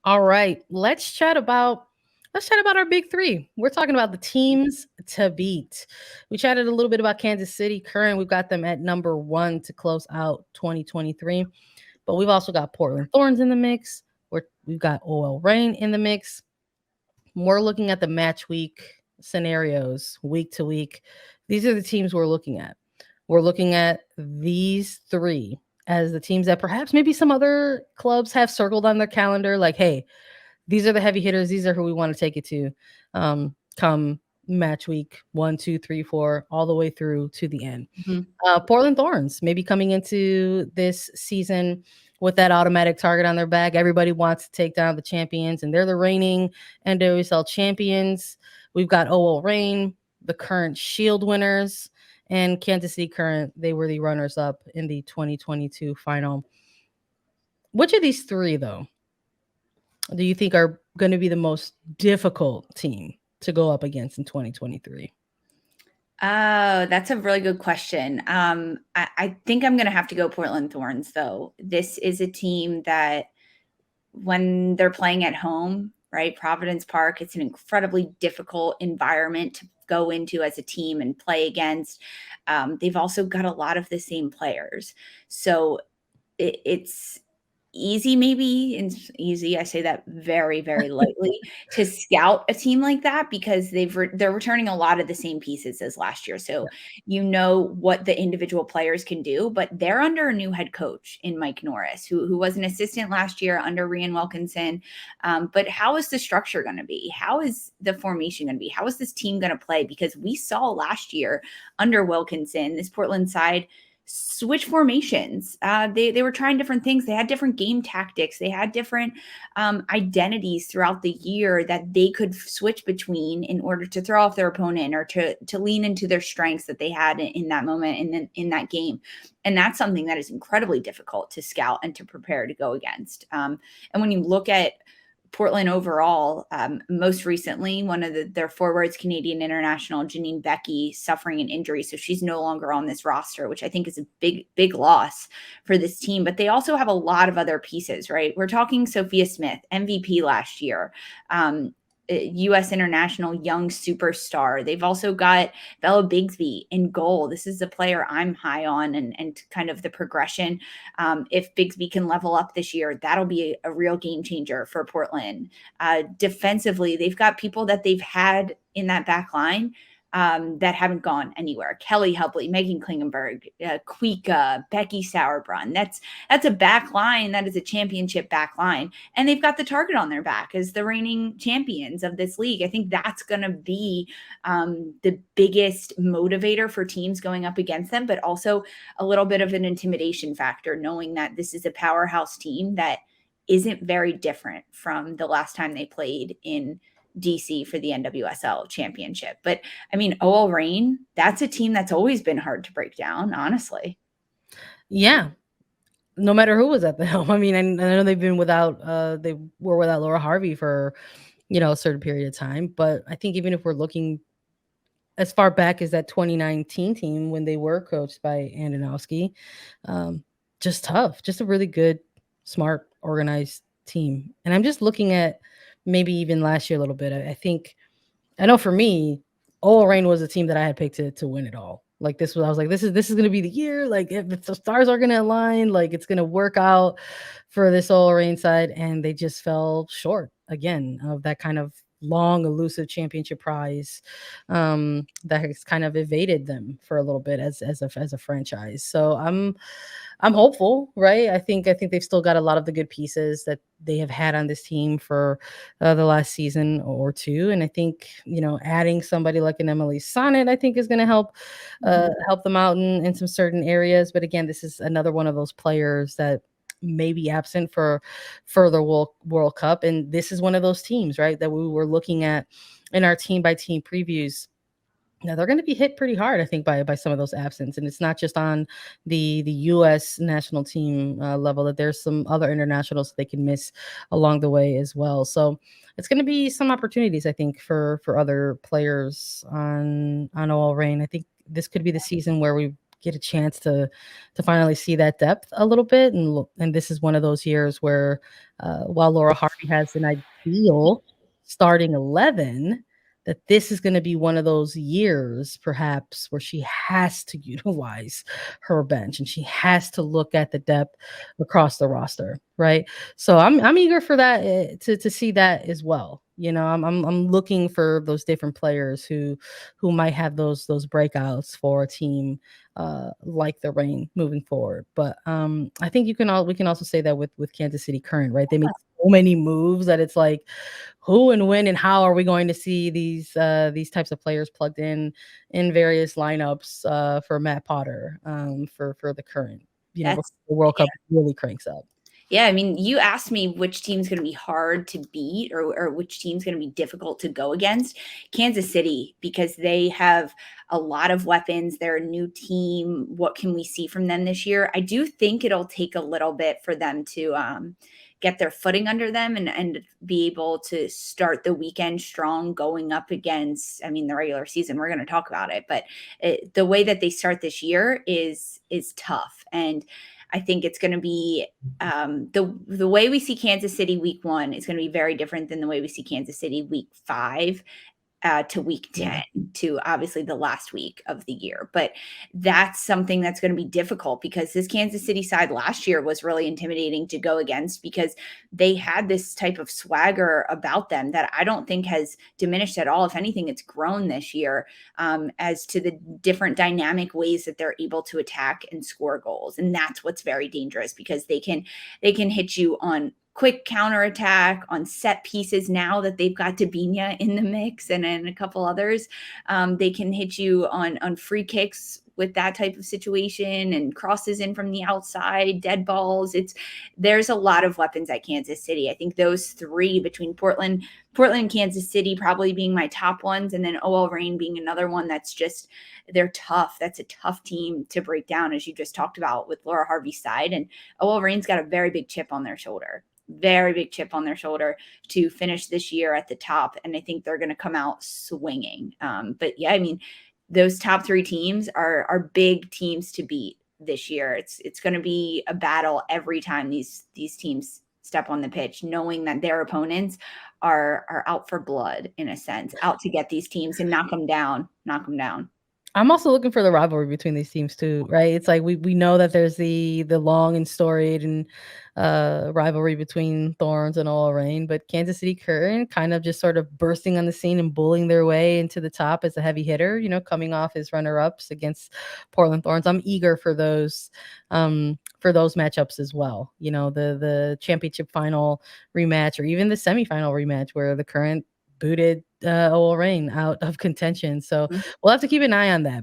All right, let's chat about our big three. We're talking about the teams to beat. We chatted a little bit about Kansas City. Current, we've got them at number one to close out 2023. But we've also got Portland Thorns in the mix. We've got OL Reign in the mix. We're looking at the match week scenarios week to week. These are the teams we're looking at. We're looking at these three as the teams that perhaps maybe some other clubs have circled on their calendar, like, hey, these are the heavy hitters. These are who we want to take it to come match week 1, 2, 3, 4, all the way through to the end. Mhm. Portland Thorns maybe coming into this season with that automatic target on their back. Everybody wants to take down the champions, and they're the reigning NWSL champions. We've got OL Reign, the current Shield winners, and Kansas City Current. They were the runners up in the 2022 final. Which of these three, though, do you think are going to be the most difficult team to go up against in 2023? Oh, that's a really good question. I think I'm going to have to go Portland Thorns, though. This is a team that, when they're playing at home, right, Providence Park, it's an incredibly difficult environment to go into as a team and play against. They've also got a lot of the same players. So it's easy, maybe, and easy, I say that very, very lightly, to scout a team like that because they're returning a lot of the same pieces as last year. So you know what the individual players can do, but they're under a new head coach in Mike Norris, who was an assistant last year under Rian Wilkinson. But how is the structure going to be? How is the formation going to be? How is this team going to play? Because we saw last year under Wilkinson, this Portland side switch formations. They were trying different things. They had different game tactics. They had different identities throughout the year that they could switch between in order to throw off their opponent or to lean into their strengths that they had in that moment in that game. And that's something that is incredibly difficult to scout and to prepare to go against. And when you look at Portland overall, most recently, one of their forwards, Canadian international Janine Becky, suffering an injury. So she's no longer on this roster, which I think is a big, big loss for this team. But they also have a lot of other pieces, right? We're talking Sophia Smith, MVP last year. U.S. international young superstar. They've also got Bella Bigsby in goal. This is a player I'm high on and kind of the progression. If Bigsby can level up this year, that'll be a real game changer for Portland. Defensively, they've got people that they've had in that back line that haven't gone anywhere. Kelly Hubley, Megan Klingenberg, Kuika, Becky Sauerbrunn. That's a back line. That is a championship back line. And they've got the target on their back as the reigning champions of this league. I think that's going to be the biggest motivator for teams going up against them, but also a little bit of an intimidation factor, knowing that this is a powerhouse team that isn't very different from the last time they played in DC for the NWSL championship. But I mean, OL Reign, that's a team that's always been hard to break down, honestly. Yeah, no matter who was at the helm. I mean, I know they were without Laura Harvey for, a certain period of time. But I think even if we're looking as far back as that 2019 team when they were coached by Andanowski, just tough, just a really good, smart, organized team. And I'm just looking at maybe even last year a little bit. I know for me, OL Reign was a team that I had picked to win it all. Like I was like, this is gonna be the year. Like if the stars are gonna align, like it's gonna work out for this OL Reign side, and they just fell short again of that kind of long elusive championship prize that has kind of evaded them for a little bit as a franchise. So I'm hopeful, right? I think they've still got a lot of the good pieces that they have had on this team for the last season or two, and I think adding somebody like an Emily Sonnet, I think, is going to help them out in some certain areas. But again, this is another one of those players that may be absent for further World Cup, and this is one of those teams, right, that we were looking at in our team by team previews. Now they're going to be hit pretty hard, I think, by some of those absence, and it's not just on the U.S. national team level. That there's some other internationals they can miss along the way as well. So it's going to be some opportunities, I think, for other players on OL Reign. I think this could be the season where we get a chance to finally see that depth a little bit. And this is one of those years where, while Laura Harvey has an ideal starting 11, that this is going to be one of those years perhaps where she has to utilize her bench and she has to look at the depth across the roster, right? So I'm eager for that, to see that as well. I'm looking for those different players who might have those breakouts for a team like the Rain moving forward. But I think we can also say that with Kansas City Current, right? They make so many moves that it's like, who and when and how are we going to see these types of players plugged in various lineups for Matt Potter, for the Current, before That's the World Cup really cranks up. Yeah, I mean, you asked me which team's going to be hard to beat or which team's going to be difficult to go against. Kansas City, because they have a lot of weapons. They're a new team. What can we see from them this year? I do think it'll take a little bit for them to get their footing under them and be able to start the weekend strong going up against, I mean, the regular season. We're going to talk about it, but the way that they start this year is tough. And I think it's going to be the way we see Kansas City week 1 is going to be very different than the way we see Kansas City week 5 to week 10 to obviously the last week of the year. But that's something that's going to be difficult because this Kansas City side last year was really intimidating to go against because they had this type of swagger about them that I don't think has diminished at all. If anything, it's grown this year as to the different dynamic ways that they're able to attack and score goals. And that's what's very dangerous because they can hit you on quick counterattack on set pieces now that they've got Dabinia in the mix and a couple others. They can hit you on free kicks with that type of situation and crosses in from the outside, dead balls. There's a lot of weapons at Kansas City. I think those three between Portland, Kansas City probably being my top ones, and then OL Reign being another one that's just, they're tough. That's a tough team to break down, as you just talked about with Laura Harvey's side. And OL Reign's got a very big chip on their shoulder. Very big chip on their shoulder to finish this year at the top. And I think they're going to come out swinging. But yeah, I mean, those top 3 teams are big teams to beat this year. It's going to be a battle every time these teams step on the pitch, knowing that their opponents are out for blood, in a sense, out to get these teams and knock them down. I'm also looking for the rivalry between these teams too, right? It's like we know that there's the long and storied and rivalry between Thorns and OL Reign, but Kansas City Current kind of just sort of bursting on the scene and bullying their way into the top as a heavy hitter, coming off as runner-ups against Portland Thorns. I'm eager for those matchups as well. The championship final rematch or even the semifinal rematch where the Current booted OL Reign out of contention. So we'll have to keep an eye on that.